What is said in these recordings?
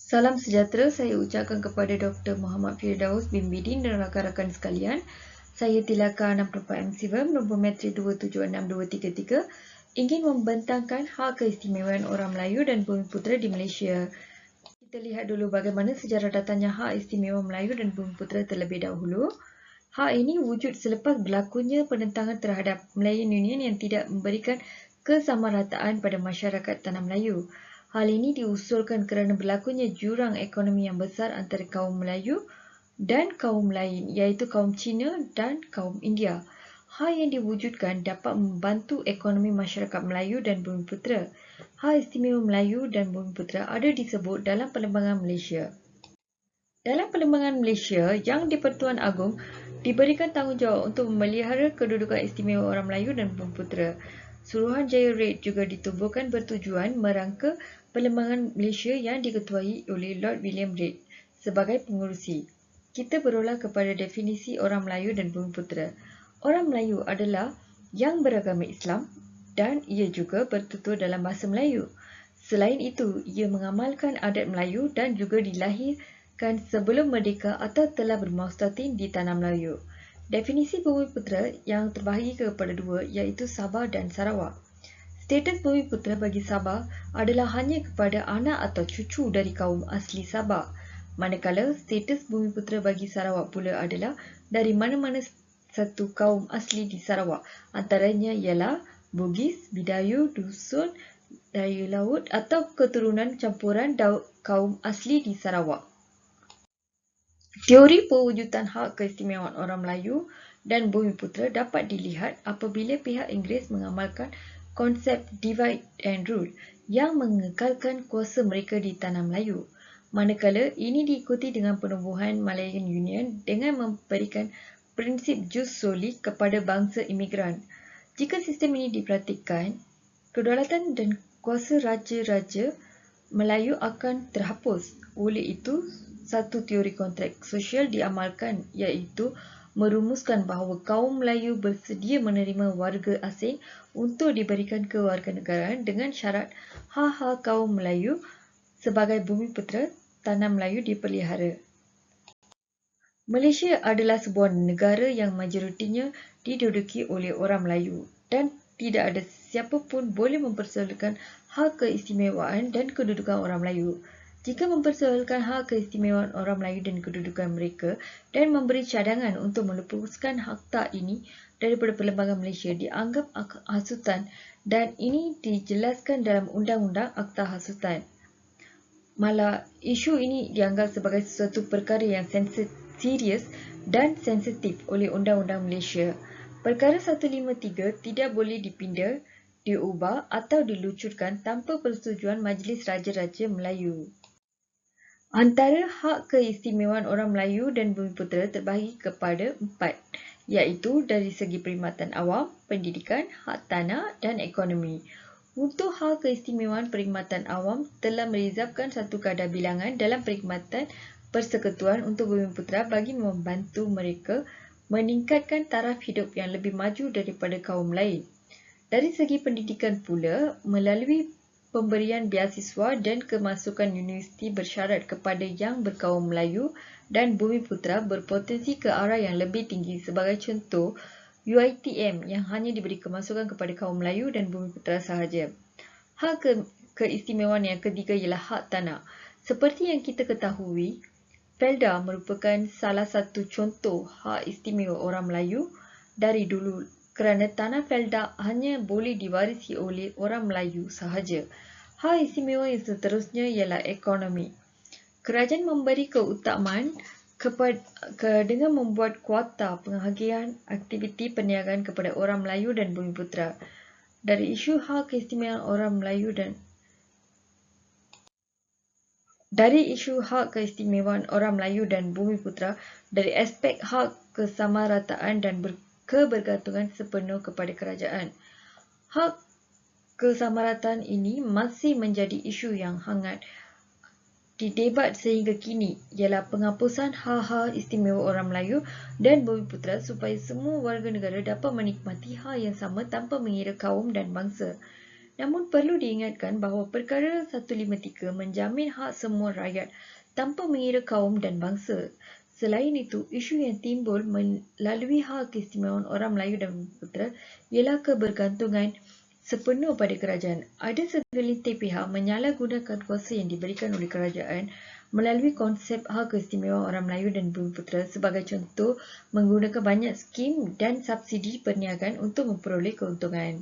Salam sejahtera saya ucapkan kepada Dr. Muhammad Firdaus bin Bidin dan rakan-rakan sekalian. Saya Tilaka 64 MCVM nombor metrik 2762233 ingin membentangkan hak keistimewaan orang Melayu dan Bumiputera di Malaysia. Kita lihat dulu bagaimana sejarah datangnya hak istimewa Melayu dan Bumiputera terlebih dahulu. Hak ini wujud selepas berlakunya penentangan terhadap Malayan Union yang tidak memberikan kesamarataan pada masyarakat tanah Melayu. Hal ini diusulkan kerana berlakunya jurang ekonomi yang besar antara kaum Melayu dan kaum lain, iaitu kaum Cina dan kaum India. Hal yang diwujudkan dapat membantu ekonomi masyarakat Melayu dan Bumiputera. Hak istimewa Melayu dan Bumiputera ada disebut dalam Perlembagaan Malaysia. Dalam Perlembagaan Malaysia, Yang di-Pertuan Agong diberikan tanggungjawab untuk memelihara kedudukan istimewa orang Melayu dan Bumiputera. Suruhanjaya Red juga ditubuhkan bertujuan merangka Perlembagaan Malaysia yang diketuai oleh Lord William Red sebagai pengerusi. Kita berulang kepada definisi orang Melayu dan Bumiputera. Orang Melayu adalah yang beragama Islam dan ia juga bertutur dalam bahasa Melayu. Selain itu, ia mengamalkan adat Melayu dan juga dilahirkan sebelum merdeka atau telah bermaustatin di tanah Melayu. Definisi Bumiputera yang terbahagi kepada dua iaitu Sabah dan Sarawak. Status Bumiputera bagi Sabah adalah hanya kepada anak atau cucu dari kaum asli Sabah. Manakala status Bumiputera bagi Sarawak pula adalah dari mana-mana satu kaum asli di Sarawak. Antaranya ialah Bugis, Bidayu, Dusun, Daya Laut atau keturunan campuran kaum asli di Sarawak. Teori pewujudan hak keistimewaan orang Melayu dan Bumiputera dapat dilihat apabila pihak Inggeris mengamalkan konsep divide and rule yang mengekalkan kuasa mereka di tanah Melayu. Manakala ini diikuti dengan penubuhan Malayan Union dengan memberikan prinsip jus soli kepada bangsa imigran. Jika sistem ini diperhatikan, kedaulatan dan kuasa raja-raja Melayu akan terhapus. Oleh itu, satu teori kontrak sosial diamalkan iaitu merumuskan bahawa kaum Melayu bersedia menerima warga asing untuk diberikan kewarganegaraan dengan syarat hak-hak kaum Melayu sebagai Bumiputera tanah Melayu dipelihara. Malaysia adalah sebuah negara yang majoritinya diduduki oleh orang Melayu dan tidak ada siapa pun boleh mempersoalkan hak keistimewaan dan kedudukan orang Melayu. Jika mempersoalkan hak keistimewaan orang Melayu dan kedudukan mereka dan memberi cadangan untuk melepaskan akta ini daripada Perlembagaan Malaysia dianggap hasutan dan ini dijelaskan dalam Undang-Undang Akta Hasutan. Malah, isu ini dianggap sebagai sesuatu perkara yang serius dan sensitif oleh Undang-Undang Malaysia. Perkara 153 tidak boleh dipinda, diubah atau dilucurkan tanpa persetujuan Majlis Raja-Raja Melayu. Antara hak keistimewaan orang Melayu dan Bumiputera terbahagi kepada 4, iaitu dari segi perkhidmatan awam, pendidikan, hak tanah dan ekonomi. Untuk hak keistimewaan perkhidmatan awam telah merizabkan satu kadar bilangan dalam perkhidmatan persekutuan untuk Bumiputera bagi membantu mereka meningkatkan taraf hidup yang lebih maju daripada kaum lain. Dari segi pendidikan pula, melalui pemberian beasiswa dan kemasukan universiti bersyarat kepada yang berkaum Melayu dan Bumiputera berpotensi ke arah yang lebih tinggi. Sebagai contoh, UiTM yang hanya diberi kemasukan kepada kaum Melayu dan Bumiputera sahaja. Hak keistimewaan yang ketiga ialah hak tanah. Seperti yang kita ketahui, Felda merupakan salah satu contoh hak istimewa orang Melayu dari dulu kerana tanah Felda hanya boleh diwarisi oleh orang Melayu sahaja. Hak istimewa yang seterusnya ialah ekonomi. Kerajaan memberi keutamaan dengan membuat kuota penghargaan aktiviti perniagaan kepada orang Melayu dan Bumiputera. Dari isu hak keistimewaan orang Melayu dan Bumiputera dari aspek hak kesamarataan dan kebergantungan sepenuh kepada kerajaan. Hak kesamarataan ini masih menjadi isu yang hangat didebat sehingga kini ialah penghapusan hak-hak istimewa orang Melayu dan Bumiputera supaya semua warga negara dapat menikmati hak yang sama tanpa mengira kaum dan bangsa. Namun perlu diingatkan bahawa Perkara 153 menjamin hak semua rakyat tanpa mengira kaum dan bangsa. Selain itu, isu yang timbul melalui hak keistimewaan orang Melayu dan Bumiputera ialah kebergantungan sepenuh pada kerajaan. Ada segelintir pihak menyalahgunakan kuasa yang diberikan oleh kerajaan melalui konsep hak keistimewaan orang Melayu dan Bumiputera sebagai contoh menggunakan banyak skim dan subsidi perniagaan untuk memperoleh keuntungan.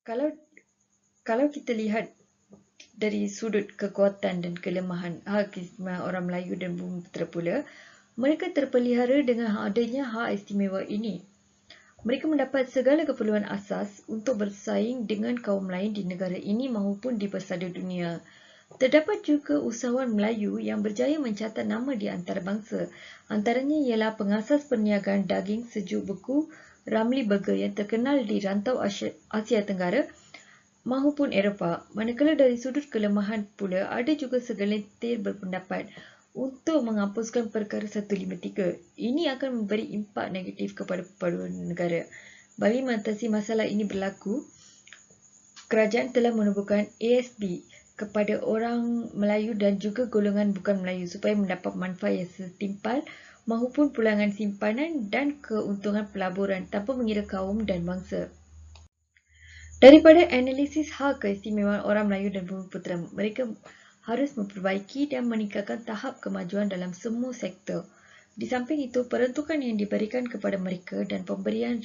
Kalau kita lihat dari sudut kekuatan dan kelemahan hak keistimewaan orang Melayu dan Bumiputera pula, mereka terpelihara dengan adanya hak istimewa ini. Mereka mendapat segala keperluan asas untuk bersaing dengan kaum lain di negara ini maupun di persada dunia. Terdapat juga usahawan Melayu yang berjaya mencatat nama di antarabangsa. Antaranya ialah pengasas perniagaan daging sejuk beku Ramly Burger yang terkenal di rantau Asia Tenggara maupun Eropah. Manakala dari sudut kelemahan pula, ada juga segelintir berpendapat untuk menghapuskan Perkara 153. Ini akan memberi impak negatif kepada perpaduan negara. Bagi mengatasi masalah ini berlaku, kerajaan telah menubuhkan ASB kepada orang Melayu dan juga golongan bukan Melayu supaya mendapat manfaat yang setimpal maupun pulangan simpanan dan keuntungan pelaburan tanpa mengira kaum dan bangsa. Daripada analisis hak keistimewaan orang Melayu dan Bumiputera, mereka harus memperbaiki dan meningkatkan tahap kemajuan dalam semua sektor. Di samping itu, peruntukan yang diberikan kepada mereka dan pemberian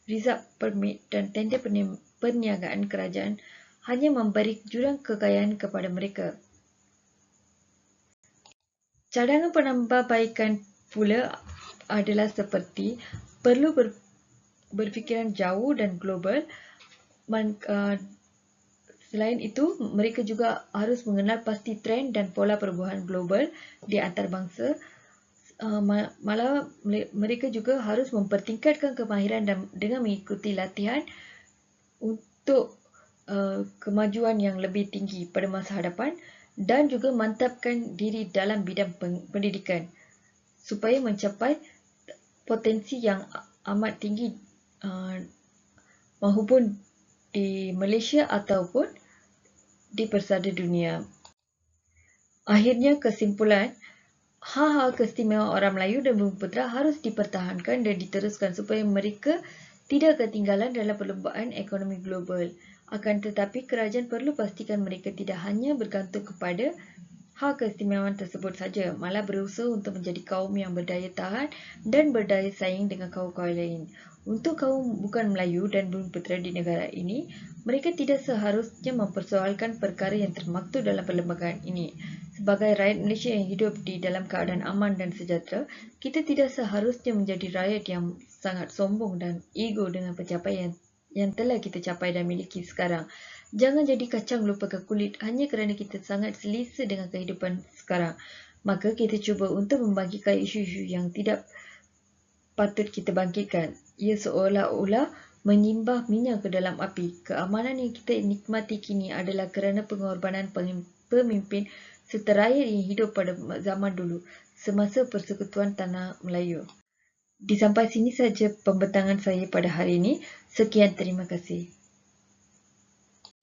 rizab permit dan tender perniagaan kerajaan hanya memberi jurang kekayaan kepada mereka. Cadangan penambahbaikan pula adalah seperti perlu berfikiran jauh dan global. Selain itu, mereka juga harus mengenal pasti trend dan pola perubahan global di antarabangsa. Malah mereka juga harus mempertingkatkan kemahiran dengan mengikuti latihan untuk kemajuan yang lebih tinggi pada masa hadapan dan juga mantapkan diri dalam bidang pendidikan supaya mencapai potensi yang amat tinggi maupun di Malaysia ataupun di persada dunia. Akhirnya kesimpulan, hak-hak keistimewaan orang Melayu dan Bumiputera harus dipertahankan dan diteruskan supaya mereka tidak ketinggalan dalam perlombaan ekonomi global. Akan tetapi kerajaan perlu pastikan mereka tidak hanya bergantung kepada hak keistimewaan tersebut saja, malah berusaha untuk menjadi kaum yang berdaya tahan dan berdaya saing dengan kaum-kaum lain. Untuk kaum bukan Melayu dan Bumiputera di negara ini, mereka tidak seharusnya mempersoalkan perkara yang termaktub dalam perlembagaan ini. Sebagai rakyat Malaysia yang hidup di dalam keadaan aman dan sejahtera, kita tidak seharusnya menjadi rakyat yang sangat sombong dan ego dengan pencapaian yang telah kita capai dan miliki sekarang. Jangan jadi kacang lupa ke kulit hanya kerana kita sangat selesa dengan kehidupan sekarang. Maka kita cuba untuk membangkitkan isu-isu yang tidak patut kita bangkitkan. Ia seolah-olah menyimbah minyak ke dalam api. Keamanan yang kita nikmati kini adalah kerana pengorbanan pemimpin serta rakyat yang hidup pada zaman dulu semasa persekutuan tanah Melayu. Sampai sini saja pembentangan saya pada hari ini. Sekian, terima kasih.